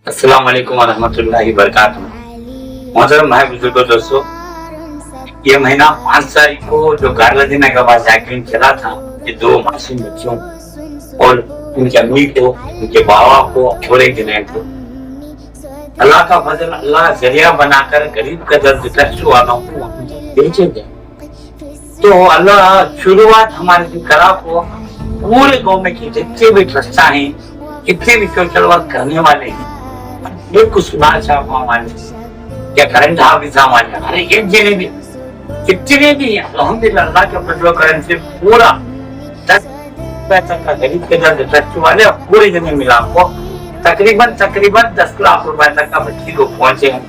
अस्सलाम वालेकुम वरहमतुल्लाहि वबरकातुहू। मोहतरम भाई बुजुर्गों दोस्तों, ये महीना 5 तारीख को जो गारला देने का बाद जाकिर चला था, ये 2 मासूम बच्चों और उनकी अम्मी को, उनके बाबा को और एक जुनैद को अल्लाह का फजल, अल्लाह जरिया बनाकर गरीब का दर्द कष्ट वालों को बेचे गए। तो अल्लाह शुरुआत हमारे जो कला को पूरे गाँव में की, जितने भी ट्रस्टा हैं, कितने भी सोशल वर्क करने वाले हैं, ये कुछ क्या करंट हाफिज हमारे हमारे एक जने भी कितने भी अल्हम्दुलिल्लाह अल्लाह के फजल करम से पूरा 10 पैसा का गरीब के दर्द कष्ट वाले पूरे जने मिला को तकरीबन 10 लाख रुपए तक का बच्ची लोग पहुंचे हैं।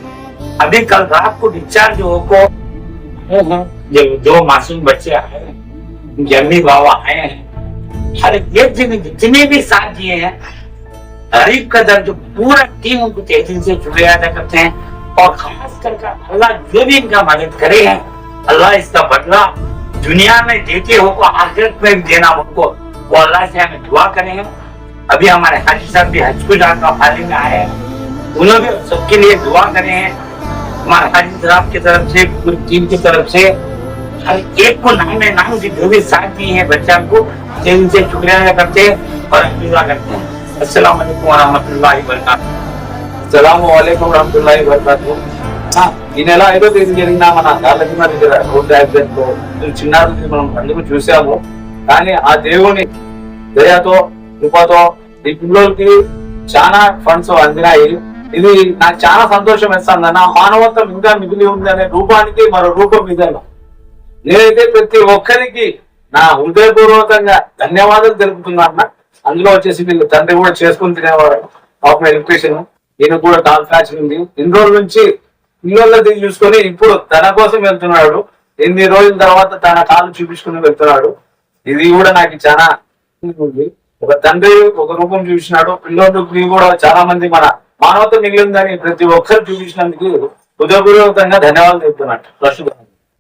अभी कल रात को डिस्चार्ज होको जो 2 मासूम बच्चे आए, उनके अम्मी बाबा आए हैं, हर एक जने जितने भी साथ दिए हैं, गरीब का दर्द पूरा टीम उनको तहे दिल से शुक्रिया अदा करते हैं। और खास करके अल्लाह जो भी इनका मदद करे है, अल्लाह इसका बदला दुनिया में देते हो को आखिरत में भी देना उनको, वो अल्लाह से हमें दुआ करें। अभी हमारे हाजी साहब भी हज को जाकर हाल में आए हैं, उन्होंने भी सबके लिए दुआ करें हैं। हमारे हाजी साहब की तरफ से, पूरी टीम की तरफ से हर एक को नाम से जो भी साथ दिए हैं बच्चा को दिल से शुक्रिया अदा करते हैं और दुआ करते हैं। अस्सलाम वालेकुम वरहमतुल्लाहि वबरकातुहू। అస్సలాము అలైకుం వరహమతుల్లాహి వబరకాతుహు। ఈ నెల 5వ తేదీ జరిగిన మన గార్లదిన్న దగ్గర రోడ్డు యాక్సిడెంట్ లో చిన్నారుల్ని మనం అందుకు చూసాము. కానీ ఆ దేవుని దయతో కృపతో ఈ పిల్లలకి చాలా ఫండ్స్ అందినాయి. ఇది నాకు చాలా సంతోషం ఇస్తుంది. నా మానవత్వం ఇంకా మిగిలి ఉంది అనే రూపానికి మరో రూపం ఇదేనా. నేనైతే ప్రతి ఒక్కరికి నా హృదయపూర్వకంగా ధన్యవాదాలు తెలుపుతున్నాను. అందులో వచ్చేసి వీళ్ళు తండ్రి కూడా చేసుకుని తినేవాడు పాపం ఎడ్యుకేషన్, ఈయన కూడా కాల్ ఫ్రాక్చర్ ఉంది. ఇన్ని రోజుల నుంచి పిల్లలది చూసుకొని ఇప్పుడు తన కోసం వెళ్తున్నాడు. ఎన్ని రోజుల తర్వాత తన కాలు చూపించుకుని వెళ్తున్నాడు. ఇది కూడా నాకు చాలా ఉంది. ఒక తండ్రి ఒక రూపం చూపించినాడు, పిల్లలకి కూడా చాలా మంది మన మానవత మిగిలిందని ప్రతి ఒక్కరు చూపించినందుకు హృదయపూర్వకంగా ధన్యవాదాలు చెప్తున్నాడు. ప్రస్తుతం